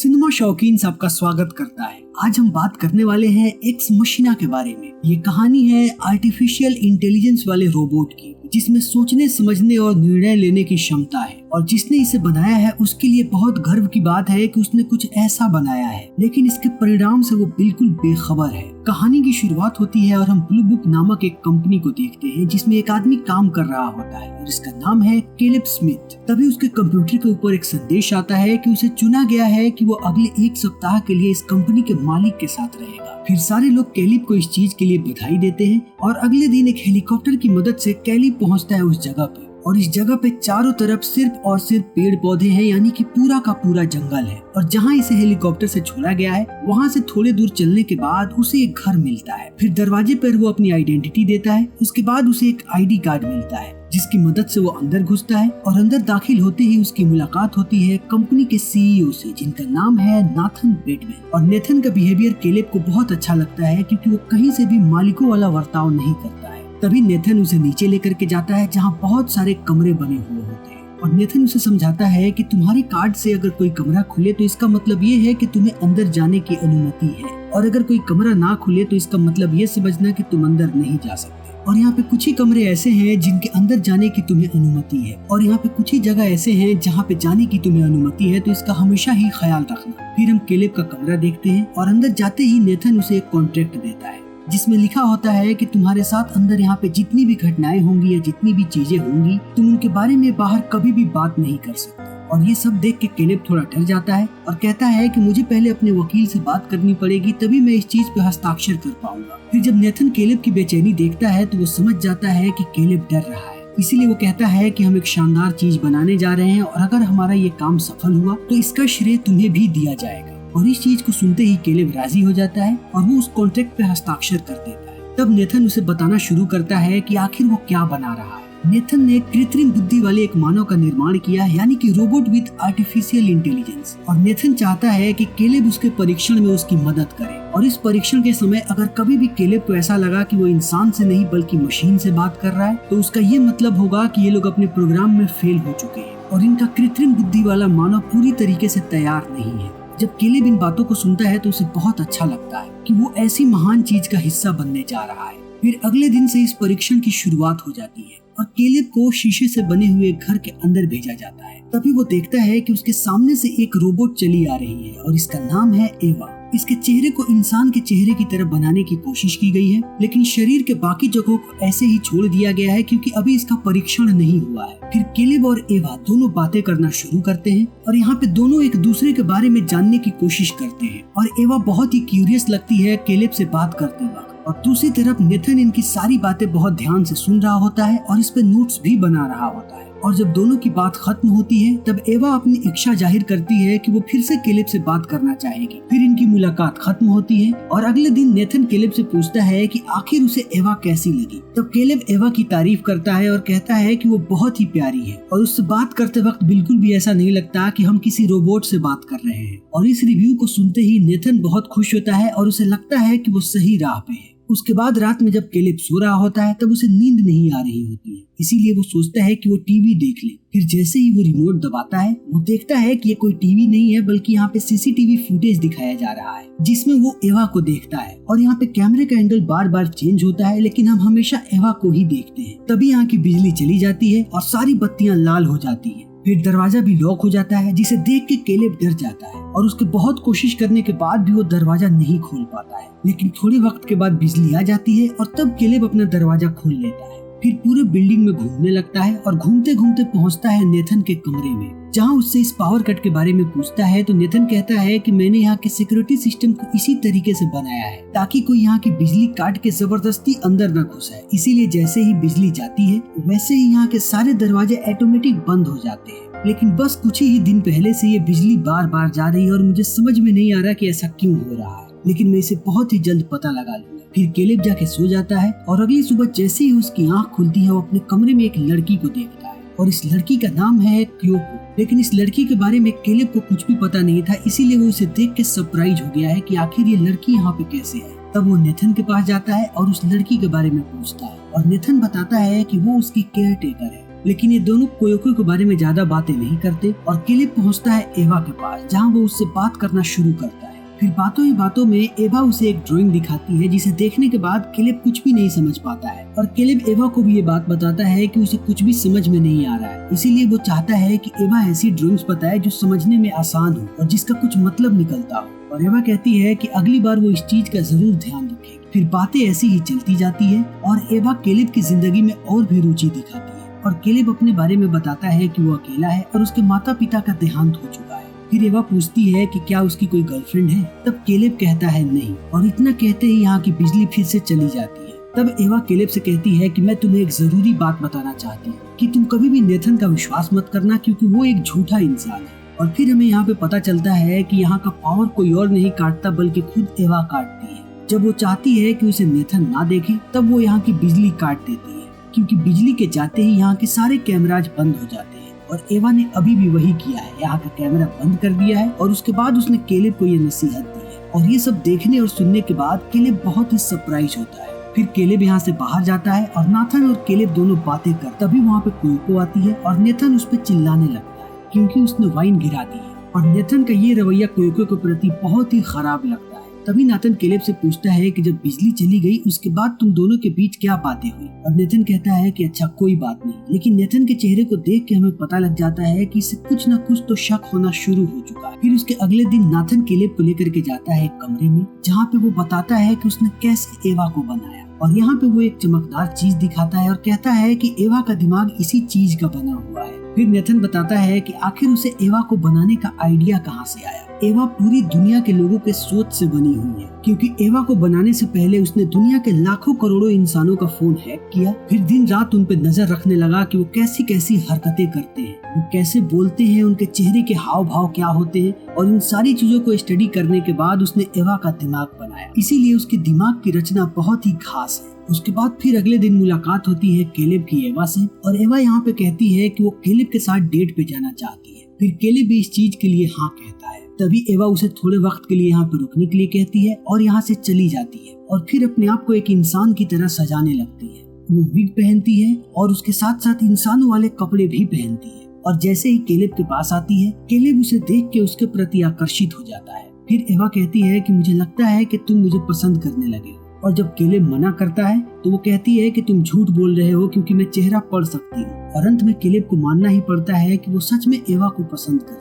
Cinema शौकीन सबका स्वागत करता है। आज हम बात करने वाले हैं एक्स मशीना के बारे में। ये कहानी है आर्टिफिशियल इंटेलिजेंस वाले रोबोट की, जिसमें सोचने समझने और निर्णय लेने की क्षमता है। और जिसने इसे बनाया है उसके लिए बहुत गर्व की बात है कि उसने कुछ ऐसा बनाया है, लेकिन इसके परिणाम से वो बिल्कुल बेखबर है। कहानी की शुरुआत होती है और हम ब्लू बुक नामक एक कंपनी को देखते हैं जिसमें एक आदमी काम कर रहा होता है और इसका नाम है कैलेब स्मिथ। तभी उसके कंप्यूटर के ऊपर एक संदेश आता है कि उसे चुना गया है कि वो अगले 1 सप्ताह के लिए इस कंपनी के मालिक के साथ रहेगा। फिर सारे लोग कैलेब को इस चीज के लिए बधाई देते हैं और अगले दिन एक हेलीकॉप्टर की मदद से कैलेब पहुंचता है उस जगह पे। और इस जगह पे चारों तरफ सिर्फ और सिर्फ पेड़ पौधे हैं, यानी कि पूरा का पूरा जंगल है। और जहाँ इसे हेलीकॉप्टर से छोड़ा गया है वहाँ से थोड़े दूर चलने के बाद उसे एक घर मिलता है। फिर दरवाजे पर वो अपनी आइडेंटिटी देता है। उसके बाद उसे एक आईडी कार्ड मिलता है जिसकी मदद से वो अंदर घुसता है। और अंदर दाखिल होते ही उसकी मुलाकात होती है कंपनी के सीईओ से, जिनका नाम है नाथन बेटमैन। और नेथन का बिहेवियर कैलेब को बहुत अच्छा लगता है क्योंकि वो कहीं से भी मालिकों वाला बर्ताव नहीं करता है। तभी नेथन उसे नीचे लेकर के जाता है जहाँ बहुत सारे कमरे बने हुए होते हैं। और नेथन उसे समझाता है कि तुम्हारे कार्ड से अगर कोई कमरा खुले तो इसका मतलब ये है कि तुम्हें अंदर जाने की अनुमति है, और अगर कोई कमरा ना खुले तो इसका मतलब ये समझना कि तुम अंदर नहीं जा सकते। और यहाँ पे कुछ ही कमरे ऐसे हैं जिनके अंदर जाने की तुम्हें अनुमति है, और यहाँ पे कुछ ही जगह ऐसे हैं जहाँ पे जाने की तुम्हें अनुमति है, तो इसका हमेशा ही ख्याल रखना। फिर हम कैलेब का कमरा देखते हैं और अंदर जाते ही नेथन उसे एक कॉन्ट्रैक्ट देता है जिसमें लिखा होता है कि तुम्हारे साथ अंदर यहाँ पे जितनी भी घटनाएं होंगी या जितनी भी चीजें होंगी तुम उनके बारे में बाहर कभी भी बात नहीं कर सकते। और ये सब देख के कैलेब थोड़ा डर जाता है और कहता है कि मुझे पहले अपने वकील से बात करनी पड़ेगी, तभी मैं इस चीज पे हस्ताक्षर कर पाऊंगा। फिर जब नेथन कैलेब की बेचैनी देखता है तो वो समझ जाता है कि कैलेब डर रहा है। इसीलिए वो कहता है कि हम एक शानदार चीज बनाने जा रहे हैं और अगर हमारा ये काम सफल हुआ तो इसका श्रेय तुम्हें भी दिया जाएगा। और इस चीज को सुनते ही कैलेब राजी हो जाता है और वो उस कॉन्ट्रैक्ट पे हस्ताक्षर कर देता है। तब नेथन उसे बताना शुरू करता है कि आखिर वो क्या बना रहा है। नेथन ने कृत्रिम बुद्धि वाले एक मानव का निर्माण किया, यानी कि रोबोट विद आर्टिफिशियल इंटेलिजेंस। और नेथन चाहता है कि कैलेब उसके परीक्षण में उसकी मदद करे। और इस परीक्षण के समय अगर कभी भी कैलेब को ऐसा लगा कि वो इंसान से नहीं बल्कि मशीन से बात कर रहा है तो उसका ये मतलब होगा कि ये लोग अपने प्रोग्राम में फेल हो चुके हैं और इनका कृत्रिम बुद्धि वाला मानव पूरी तरीके से तैयार नहीं है। जब कैलेब इन बातों को सुनता है तो उसे बहुत अच्छा लगता है कि वो ऐसी महान चीज का हिस्सा बनने जा रहा है। फिर अगले दिन से इस परीक्षण की शुरुआत हो जाती है और कैलेब को शीशे से बने हुए घर के अंदर भेजा जाता है। तभी वो देखता है कि उसके सामने से एक रोबोट चली आ रही है और इसका नाम है एवा। इसके चेहरे को इंसान के चेहरे की तरह बनाने की कोशिश की गई है, लेकिन शरीर के बाकी जगहों को ऐसे ही छोड़ दिया गया है क्योंकि अभी इसका परीक्षण नहीं हुआ है। फिर कैलेब और एवा दोनों बातें करना शुरू करते हैं और यहाँ पे दोनों एक दूसरे के बारे में जानने की कोशिश करते हैं। और एवा बहुत ही क्यूरियस लगती है कैलेब से बात करते वक्त। और दूसरी तरफ नेथन इनकी सारी बातें बहुत ध्यान से सुन रहा होता है और इस पे नोट्स भी बना रहा होता है। और जब दोनों की बात खत्म होती है तब एवा अपनी इच्छा जाहिर करती है कि वो फिर से कैलेब से बात करना चाहेगी। फिर इनकी मुलाकात खत्म होती है और अगले दिन नेथन कैलेब से पूछता है कि आखिर उसे एवा कैसी लगी। तब कैलेब एवा की तारीफ करता है और कहता है कि वो बहुत ही प्यारी है और उससे बात करते वक्त बिल्कुल भी ऐसा नहीं लगता कि हम किसी रोबोट से बात कर रहे हैं। और इस रिव्यू को सुनते ही नेथन बहुत खुश होता है और उसे लगता है कि वो सही राह पे है। उसके बाद रात में जब कैलेब सो रहा होता है तब उसे नींद नहीं आ रही होती है, इसीलिए वो सोचता है कि वो टीवी देख ले। फिर जैसे ही वो रिमोट दबाता है वो देखता है कि ये कोई टीवी नहीं है बल्कि यहाँ पे सीसीटीवी फुटेज दिखाया जा रहा है जिसमें वो एवा को देखता है। और यहाँ पे कैमरे का एंगल बार बार चेंज होता है लेकिन हम हमेशा एवा को ही देखते हैं। तभी यहाँ की बिजली चली जाती है और सारी बत्तियां लाल हो जाती है। फिर दरवाजा भी लॉक हो जाता है जिसे देख के कैलेब डर जाता है और उसके बहुत कोशिश करने के बाद भी वो दरवाजा नहीं खोल पाता है। लेकिन थोड़े वक्त के बाद बिजली आ जाती है और तब कैलेब अपना दरवाजा खोल लेता है। फिर पूरे बिल्डिंग में घूमने लगता है और घूमते घूमते पहुंचता है नेथन के कमरे में, जहां उससे इस पावर कट के बारे में पूछता है तो नेथन कहता है कि मैंने यहाँ के सिक्योरिटी सिस्टम को इसी तरीके से बनाया है ताकि कोई यहाँ की बिजली काट के जबरदस्ती अंदर न घुसे। इसीलिए जैसे ही बिजली जाती है वैसे ही यहाँ के सारे दरवाजे ऑटोमेटिक बंद हो जाते हैं। लेकिन बस कुछ ही दिन पहले से ये बिजली बार बार जा रही है और मुझे समझ में नहीं आ रहा कि ऐसा क्यों हो रहा है, लेकिन मैं इसे बहुत ही जल्द पता लगा लूंगा। फिर कैलेब जाके सो जाता है और अगली सुबह जैसे ही उसकी आंख खुलती है वो अपने कमरे में एक लड़की को देखता है और इस लड़की का नाम है क्योको। लेकिन इस लड़की के बारे में कैलेब को कुछ भी पता नहीं था, इसीलिए वो इसे देख के सरप्राइज हो गया है कि आखिर ये लड़की यहाँ पे कैसे है। तब वो नेथन के पास जाता है और उस लड़की के बारे में पूछता है और नेथन बताता है कि वो उसकी केयर टेकर है लेकिन ये दोनों कोयोको के बारे में ज्यादा बातें नहीं करते और केलेब पहुंचता है एवा के पास, जहां वो उससे बात करना शुरू करता है। फिर बातों ही बातों में एवा उसे एक ड्राइंग दिखाती है, जिसे देखने के बाद केलेब कुछ भी नहीं समझ पाता है और केलेब एवा को भी ये बात बताता है कि उसे कुछ भी समझ में नहीं आ रहा है। इसीलिए वो चाहता है कि एवा ऐसी ड्राइंग्स बताए जो समझने में आसान हो और जिसका कुछ मतलब निकलता हो। और एवा कहती है कि अगली बार वो इस चीज का जरूर ध्यान रखेगी। फिर बातें ऐसी ही चलती जाती है और एवा केलेब की जिंदगी में और भी रुचि दिखाती है और केलेब अपने बारे में बताता है कि वो अकेला है और उसके माता पिता का देहांत हो चुका है। फिर एवा पूछती है कि क्या उसकी कोई गर्लफ्रेंड है, तब केलेब कहता है नहीं, और इतना कहते ही यहाँ की बिजली फिर से चली जाती है। तब एवा केलेब से कहती है कि मैं तुम्हें एक जरूरी बात बताना चाहती हूँ कि तुम कभी भी नेथन का विश्वास मत करना, क्योंकि वो एक झूठा इंसान है। और फिर हमें यहाँ पे पता चलता है कि यहाँ का पावर कोई और नहीं काटता बल्कि खुद एवा काटती है। जब वो चाहती है कि उसे नेथन ना देखे तब वो यहाँ की बिजली काट देती है, क्योंकि बिजली के जाते ही यहाँ के सारे कैमराज बंद हो जाते हैं। और एवा ने अभी भी वही किया है, यहाँ का कैमरा बंद कर दिया है और उसके बाद उसने केलेब को ये नसीहत दी है। और ये सब देखने और सुनने के बाद केलेब बहुत ही सरप्राइज होता है। फिर केलेब यहाँ से बाहर जाता है और नाथन और केलेब दोनों बातें कर, तभी वहाँ पे कोयोको आती है और नेथन उस पर चिल्लाने लगता है क्योंकि उसने वाइन गिरा दी है। और नेथन का ये रवैया कोयोको के प्रति बहुत ही खराब लगता है। तभी नाथन केलेब से पूछता है कि जब बिजली चली गई उसके बाद तुम दोनों के बीच क्या बातें हुई। और नेथन कहता है कि अच्छा कोई बात नहीं, लेकिन नेथन के चेहरे को देख के हमें पता लग जाता है कि इसे कुछ न कुछ तो शक होना शुरू हो चुका है। फिर उसके अगले दिन नाथन केलेब को लेकर के जाता है एक कमरे में, जहाँ पे वो बताता है कि उसने कैसे एवा को बनाया। और यहाँ पे वो एक चमकदार चीज दिखाता है और कहता है कि एवा का दिमाग इसी चीज का बना हुआ है। फिर नेथन बताता है कि आखिर उसे एवा को बनाने का आइडिया कहाँ से आया। एवा पूरी दुनिया के लोगों के सोच से बनी हुई है, क्योंकि एवा को बनाने से पहले उसने दुनिया के लाखों करोड़ों इंसानों का फोन हैक किया। फिर दिन रात उन पे नजर रखने लगा कि वो कैसी कैसी हरकतें करते हैं, वो कैसे बोलते हैं, उनके चेहरे के हाव भाव क्या होते हैं। और इन सारी चीजों को स्टडी करने के बाद उसने एवा का दिमाग बनाया। इसीलिए उसके दिमाग की रचना बहुत ही खास है। उसके बाद फिर अगले दिन मुलाकात होती है केलेब की एवा से, और एवा यहाँ पे कहती है कि वो केलेब के साथ डेट पे जाना चाहती है। फिर केलेब भी इस चीज के लिए हाँ कहता है। तभी एवा उसे थोड़े वक्त के लिए यहाँ पे रुकने के लिए कहती है और यहाँ से चली जाती है और फिर अपने आप को एक इंसान की तरह सजाने लगती है। वो विग पहनती है और उसके साथ साथ इंसानों वाले कपड़े भी पहनती है। और जैसे ही केलेब के पास आती है, केलेब उसे देख के उसके प्रति आकर्षित हो जाता है। फिर एवा कहती है कि मुझे लगता है कि तुम मुझे पसंद करने लगे हो। और जब केलेब मना करता है तो वो कहती है कि तुम झूठ बोल रहे हो क्योंकि मैं चेहरा पढ़ सकती हूँ। और अंत में केलेब को मानना ही पड़ता है कि वो सच में एवा को पसंद करता है।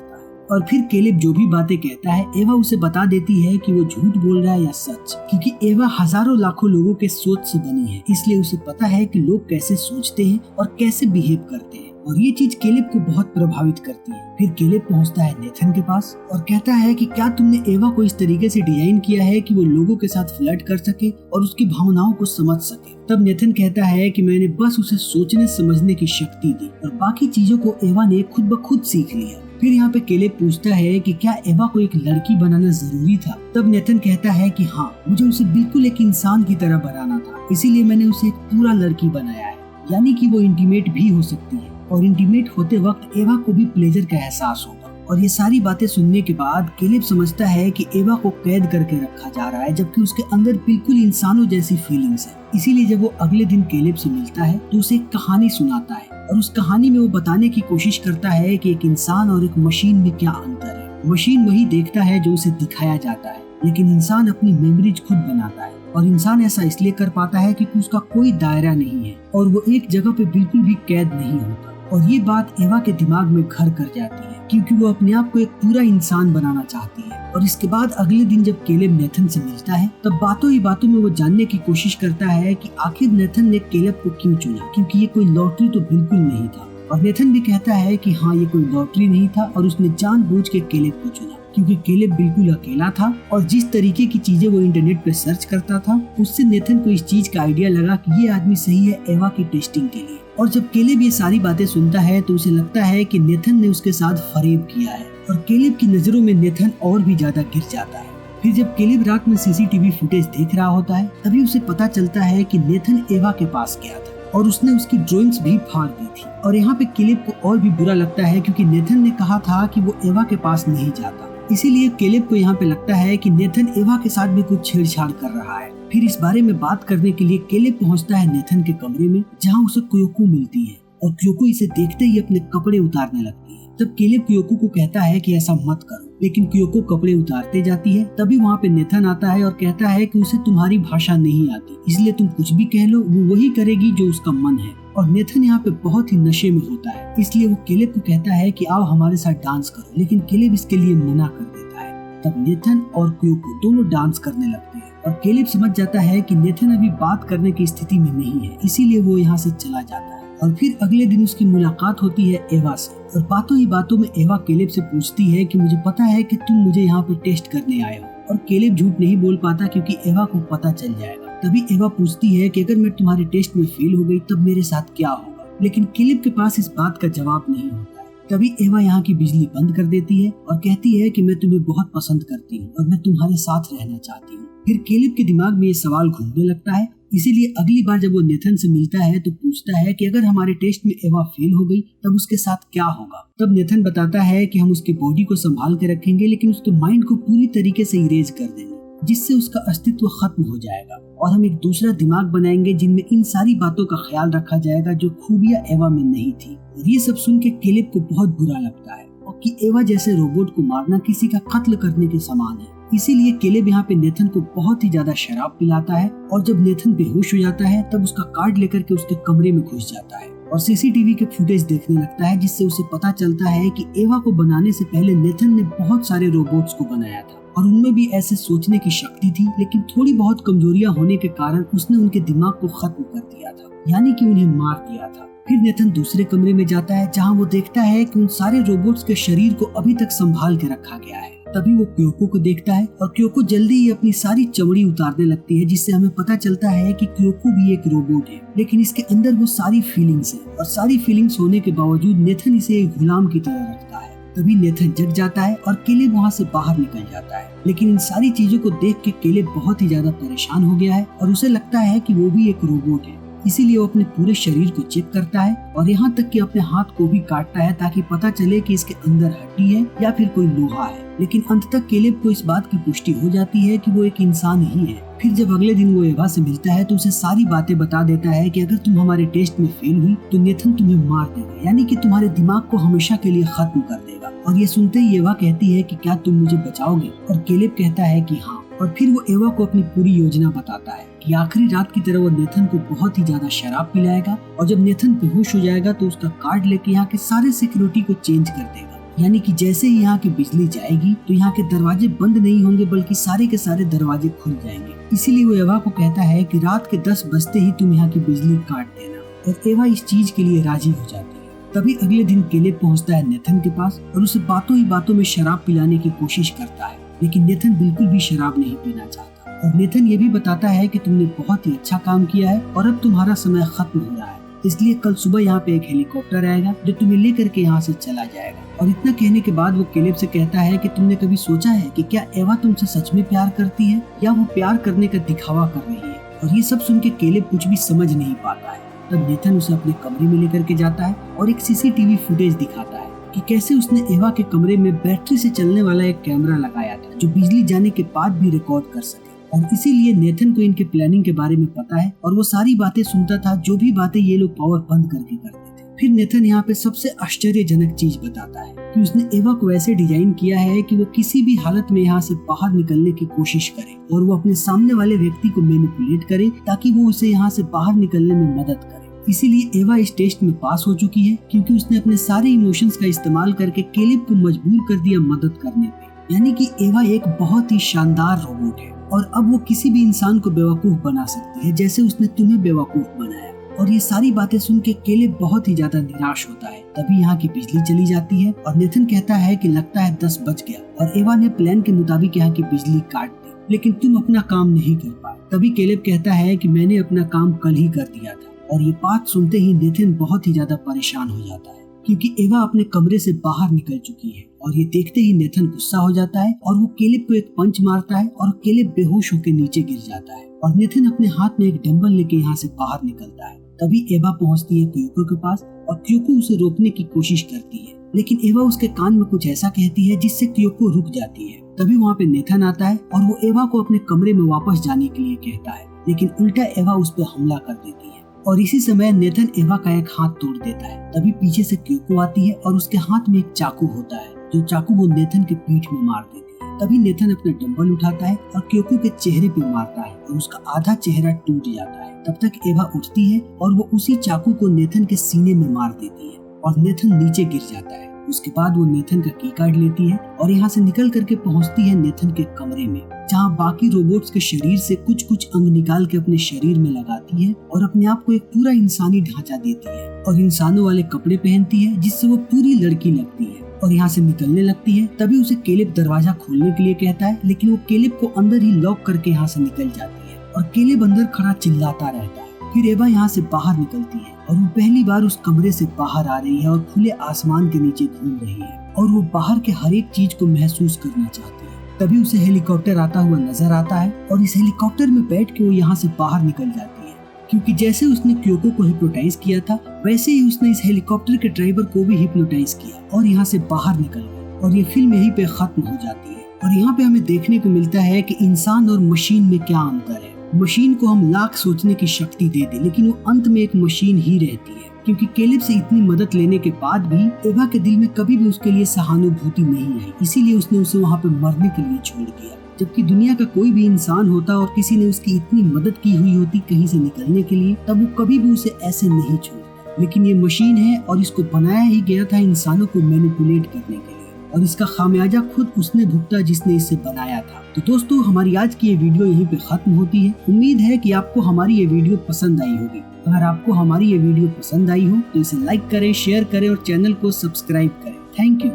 और फिर केलेब जो भी बातें कहता है एवा उसे बता देती है कि वो झूठ बोल रहा है या सच, क्योंकि एवा हजारों लाखों लोगों के सोच से बनी है, इसलिए उसे पता है कि लोग कैसे सोचते हैं और कैसे बिहेव करते हैं। और ये चीज केलेब को बहुत प्रभावित करती है। फिर केलेब पहुंचता है नेथन के पास और कहता है कि क्या तुमने एवा को इस तरीके से डिजाइन किया है कि वो लोगों के साथ फ्लर्ट कर सके और उसकी भावनाओं को समझ सके। तब नेथन कहता है कि मैंने बस उसे सोचने समझने की शक्ति दी और बाकी चीजों को एवा ने खुद ब खुद सीख लिया। फिर यहाँ पे केलेब पूछता है कि क्या एवा को एक लड़की बनाना जरूरी था। तब नेथन कहता है कि हाँ, मुझे उसे बिल्कुल एक इंसान की तरह बनाना था, इसीलिए मैंने उसे एक पूरा लड़की बनाया है, यानी कि वो इंटीमेट भी हो सकती है और इंटीमेट होते वक्त एवा को भी प्लेजर का एहसास होगा। और ये सारी बातें सुनने के बाद केलेब समझता है कि एवा को कैद करके रखा जा रहा है, जबकि उसके अंदर बिल्कुल इंसानों जैसी फीलिंग्स है। इसीलिए जब वो अगले दिन केलेब से मिलता है तो उसे एक कहानी सुनाता है और उस कहानी में वो बताने की कोशिश करता है कि एक इंसान और एक मशीन में क्या अंतर है। मशीन वही देखता है जो उसे दिखाया जाता है, लेकिन इंसान अपनी मेमोरीज खुद बनाता है। और इंसान ऐसा इसलिए कर पाता है क्योंकि उसका कोई दायरा नहीं है और वो एक जगह पे बिल्कुल भी कैद नहीं होता। और ये बात एवा के दिमाग में घर कर जाती है, क्योंकि वो अपने आप को एक पूरा इंसान बनाना चाहती है। और इसके बाद अगले दिन जब केलेब नेथन से मिलता है तब बातों ही बातों में वो जानने की कोशिश करता है कि आखिर नेथन ने केलेब को क्यों चुना, क्योंकि ये कोई लॉटरी तो बिल्कुल नहीं था। और नेथन भी कहता है कि हाँ, ये कोई लॉटरी नहीं था और उसने जानबूझ के केलेब को चुना, क्योंकि केलेब बिल्कुल अकेला था और जिस तरीके की चीजें वो इंटरनेट पे सर्च करता था उससे नेथन को इस चीज का आइडिया लगा कि ये आदमी सही है एवा की टेस्टिंग के लिए। और जब केलेब ये सारी बातें सुनता है तो उसे लगता है कि नेथन ने उसके साथ फरेब किया है और केलेब की नजरों में नेथन और भी ज्यादा गिर जाता है। फिर जब केलेब रात में सीसीटीवी फुटेज देख रहा होता है तभी उसे पता चलता है कि नेथन एवा के पास गया था और उसने उसकी ड्राइंग्स भी फाड़ दी थी। और यहाँ पे केलेब को और भी बुरा लगता है क्योंकि नेथन ने कहा था कि वो एवा के पास नहीं जाता। इसीलिए केलेब को यहाँ पे लगता है कि नेथन एवा के साथ भी कुछ छेड़छाड़ कर रहा है। फिर इस बारे में बात करने के लिए केलेब पहुंचता है नेथन के कमरे में, जहाँ उसे कोयोको मिलती है और क्योको इसे देखते ही अपने कपड़े उतारने लगती है। तब केलेब क्योको को कहता है कि ऐसा मत करो, लेकिन क्योको कपड़े उतारते जाती है। तभी वहाँ पे नेथन आता है और कहता है कि उसे तुम्हारी भाषा नहीं आती, इसलिए तुम कुछ भी कह लो, वो वही करेगी जो उसका मन है। और नेथन यहाँ पे बहुत ही नशे में होता है, इसलिए वो केलेब को कहता है कि आओ हमारे साथ डांस करो, लेकिन केलेब इसके लिए मना कर देता है। तब नेथन और क्योको दोनों डांस करने लगते हैं और केलेब समझ जाता है कि नेथन अभी बात करने की स्थिति में नहीं है, इसीलिए वो यहाँ से चला जाता है। और फिर अगले दिन उसकी मुलाकात होती है एवा से, और बातों ही बातों में एवा केलेब से पूछती है कि मुझे पता है कि तुम मुझे यहाँ पे टेस्ट करने आए हो। और केलेब झूठ नहीं बोल पाता क्योंकि एवा को पता चल जाएगा। तभी एवा पूछती है कि अगर मैं तुम्हारे टेस्ट में फेल हो गई तब मेरे साथ क्या होगा, लेकिन केलेब के पास इस बात का जवाब नहीं होता है। तभी एवा यहाँ की बिजली बंद कर देती है और कहती है कि मैं तुम्हें बहुत पसंद करती हूँ और मैं तुम्हारे साथ रहना चाहती हूँ। फिर केलेब के दिमाग में ये सवाल घूमने लगता है, इसीलिए अगली बार जब वो नेथन से मिलता है तो पूछता है कि अगर हमारे टेस्ट में एवा फेल हो गई तब उसके साथ क्या होगा। तब नेथन बताता है कि हम उसकी बॉडी को संभाल के रखेंगे, लेकिन उसके माइंड को पूरी तरीके से इरेज कर देंगे, जिससे उसका अस्तित्व खत्म हो जाएगा, और हम एक दूसरा दिमाग बनाएंगे जिनमें इन सारी बातों का ख्याल रखा जाएगा जो खूबियां एवा में नहीं थी। और ये सब सुन के केलेब को बहुत बुरा लगता है और कि एवा जैसे रोबोट को मारना किसी का कत्ल करने के समान है। इसीलिए केलेब यहाँ पे नेथन को बहुत ही ज्यादा शराब पिलाता है, और जब नेथन बेहोश हो जाता है तब उसका कार्ड लेकर के उसके कमरे में घुस जाता है और सीसीटीवी के फुटेज देखने लगता है, जिससे उसे पता चलता है कि एवा को बनाने से पहले नेथन ने बहुत सारे रोबोट्स को बनाया था और उनमें भी ऐसे सोचने की शक्ति थी, लेकिन थोड़ी बहुत कमजोरियां होने के कारण उसने उनके दिमाग को खत्म कर दिया था, यानी कि उन्हें मार दिया था। फिर नेथन दूसरे कमरे में जाता है जहाँ वो देखता है कि उन सारे रोबोट्स के शरीर को अभी तक संभाल के रखा गया है। तभी वो क्योको को देखता है और क्योको जल्दी ही अपनी सारी चमड़ी उतारने लगती है, जिससे हमें पता चलता है कि क्योको भी एक रोबोट है, लेकिन इसके अंदर वो सारी फीलिंग्स हैं, और सारी फीलिंग्स होने के बावजूद नेथन इसे एक गुलाम की तरह रखता है। तभी नेथन जग जाता है और केलेब वहाँ से बाहर निकल जाता है, लेकिन इन सारी चीजों को देख के केलेब बहुत ही ज्यादा परेशान हो गया है और उसे लगता है कि वो भी एक रोबोट है। इसीलिए वो अपने पूरे शरीर को चेक करता है और यहाँ तक कि अपने हाथ को भी काटता है ताकि पता चले कि इसके अंदर हड्डी है या फिर कोई लोहा है। लेकिन अंततः केलेब को इस बात की पुष्टि हो जाती है कि वो एक इंसान ही है। फिर जब अगले दिन वो एवा से मिलता है तो उसे सारी बातें बता देता है कि अगर तुम हमारे टेस्ट में फेल हुई तो नेथन तुम्हें मार देगा, यानी कि तुम्हारे दिमाग को हमेशा के लिए खत्म कर देगा। और ये सुनते ही एवा कहती है कि क्या तुम मुझे बचाओगे, और केलेब कहता है कि हाँ। और फिर वो एवा को अपनी पूरी योजना बताता है कि आखिरी रात की तरह वो नेथन को बहुत ही ज्यादा शराब पिलाएगा, और जब नेथन बेहोश हो जाएगा तो उसका कार्ड लेके यहाँ के सारे सिक्योरिटी को चेंज कर देगा, यानी कि जैसे ही यहाँ की बिजली जाएगी तो यहाँ के दरवाजे बंद नहीं होंगे बल्कि सारे के सारे दरवाजे खुल जाएंगे। इसीलिए वो एवा को कहता है कि रात के 10 बजते ही तुम यहाँ की बिजली काट देना, और एवा इस चीज के लिए राजी हो जाती है। तभी अगले दिन केलेब पहुँचता है नेथन के पास और उसे बातों ही बातों में शराब पिलाने की कोशिश करता है, लेकिन नेथन बिल्कुल भी शराब नहीं पीना चाहता। और नेथन ये भी बताता है कि तुमने बहुत ही अच्छा काम किया है और अब तुम्हारा समय खत्म हो रहा है, इसलिए कल सुबह यहाँ पे एक हेलीकॉप्टर आएगा जो तुम्हें लेकर के यहाँ से चला जाएगा। और इतना कहने के बाद वो केलेब से कहता है कि तुमने कभी सोचा है कि क्या एवा तुमसे सच में प्यार करती है या वो प्यार करने का दिखावा कर रही है। और ये सब सुन के केलेब कुछ भी समझ नहीं पाता है। तब नेथन उसे अपने कमरे में लेकर के जाता है और एक सीसीटीवी फुटेज दिखाता है कि कैसे उसने एवा के कमरे में बैटरी से चलने वाला एक कैमरा लगाया था जो बिजली जाने के बाद भी रिकॉर्ड कर सके। और इसीलिए नेथन को इनके प्लानिंग के बारे में पता है और वो सारी बातें सुनता था जो भी बातें ये लोग पावर बंद करके करते थे। फिर नेथन यहाँ पे सबसे आश्चर्यजनक चीज बताता है कि उसने एवा को ऐसे डिजाइन किया है कि वो किसी भी हालत में यहाँ से बाहर निकलने की कोशिश करे और वो अपने सामने वाले व्यक्ति को मैनिपुलेट करे ताकि वो उसे यहाँ से बाहर निकलने में मदद करे। इसीलिए एवा इस टेस्ट में पास हो चुकी है क्योंकि उसने अपने सारे इमोशंस का इस्तेमाल करके केलेब को मजबूर कर दिया मदद करने पे। यानी कि एवा एक बहुत ही शानदार रोबोट है और अब वो किसी भी इंसान को बेवकूफ बना सकती है जैसे उसने तुम्हें बेवकूफ बनाया। और ये सारी बातें सुन के केलेब बहुत ही ज्यादा निराश होता है। तभी यहाँ की बिजली चली जाती है और नेथन कहता है कि लगता है 10 बज गया और एवा ने प्लान के मुताबिक यहाँ की बिजली काट दी, लेकिन तुम अपना काम नहीं कर पाए। तभी केलेब कहता है कि मैंने अपना काम कल ही कर दिया था। और ये बात सुनते ही नेथन बहुत ही ज्यादा परेशान हो जाता है क्योंकि एवा अपने कमरे से बाहर निकल चुकी है। और ये देखते ही नेथन गुस्सा हो जाता है और वो केलेब को एक पंच मारता है और केलेब बेहोश होकर नीचे गिर जाता है। और नेथन अपने हाथ में एक डंबल लेके यहाँ से बाहर निकलता है। तभी एवा पहुँचती है क्योको के पास और क्योको उसे रोकने की कोशिश करती है, लेकिन एवा उसके कान में कुछ ऐसा कहती है जिससे क्योको रुक जाती है। तभी वहाँ पे नेथन आता है और वो एवा को अपने कमरे में वापस जाने के लिए कहता है, लेकिन उल्टा एवा उस पर हमला कर देती है। और इसी समय नेथन एवा का एक हाथ तोड़ देता है। तभी पीछे से क्योको आती है और उसके हाथ में एक चाकू होता है, जो चाकू वो नेथन के पीठ में मार देती है। तभी नेथन अपने डंबल उठाता है और क्योको के चेहरे पे मारता है और उसका आधा चेहरा टूट जाता है। तब तक एवा उठती है और वो उसी चाकू को नेथन के सीने में मार देती है और नेथन नीचे गिर जाता है। उसके बाद वो नेथन का की कार्ड लेती है और यहाँ से निकल करके पहुँचती है नेथन के कमरे में, जहाँ बाकी रोबोट्स के शरीर से कुछ कुछ अंग निकाल के अपने शरीर में लगाती है और अपने आप को एक पूरा इंसानी ढांचा देती है और इंसानों वाले कपड़े पहनती है, जिससे वो पूरी लड़की लगती है और यहाँ से निकलने लगती है। तभी उसे केलेब दरवाजा खोलने के लिए कहता है, लेकिन वो केलेब को अंदर ही लॉक करके यहाँ से निकल जाती है और केलेब अंदर खड़ा चिल्लाता रहता है। फिर एवा यहाँ से बाहर निकलती है और वो पहली बार उस कमरे से बाहर आ रही है और खुले आसमान के नीचे घूम रही है और वो बाहर के हर एक चीज को महसूस करना चाहती है। तभी उसे हेलीकॉप्टर आता हुआ नजर आता है और इस हेलीकॉप्टर में बैठ के वो यहाँ से बाहर निकल जाती है, क्योंकि जैसे उसने क्योको को हिप्नोटाइज किया था वैसे ही उसने इस हेलीकॉप्टर के ड्राइवर को भी हिप्नोटाइज किया और यहाँ से बाहर निकल गई और ये फिल्म यहीं पे खत्म हो जाती है। और यहाँ पे हमें देखने को मिलता है कि इंसान और मशीन में क्या अंतर है। मशीन को हम लाख सोचने की शक्ति दे दे, लेकिन वो अंत में एक मशीन ही रहती है, क्योंकि केलेब से इतनी मदद लेने के बाद भी एवा के दिल में कभी भी उसके लिए सहानुभूति नहीं आई, इसीलिए उसने उसे वहाँ पे मरने के लिए छोड़ दिया। जबकि दुनिया का कोई भी इंसान होता और किसी ने उसकी इतनी मदद की हुई होती कहीं से निकलने के लिए, तब वो कभी भी उसे ऐसे नहीं छोड़ता। लेकिन ये मशीन है और इसको बनाया ही गया था इंसानों को मैनिपुलेट करने के लिए, और इसका खामियाजा खुद उसने भुगता जिसने इसे बनाया था। तो दोस्तों, हमारी आज की ये वीडियो यहीं पे खत्म होती है। उम्मीद है कि आपको हमारी ये वीडियो पसंद आई होगी। अगर आपको हमारी ये वीडियो पसंद आई हो तो इसे लाइक करें, शेयर करें और चैनल को सब्सक्राइब करें। Thank you.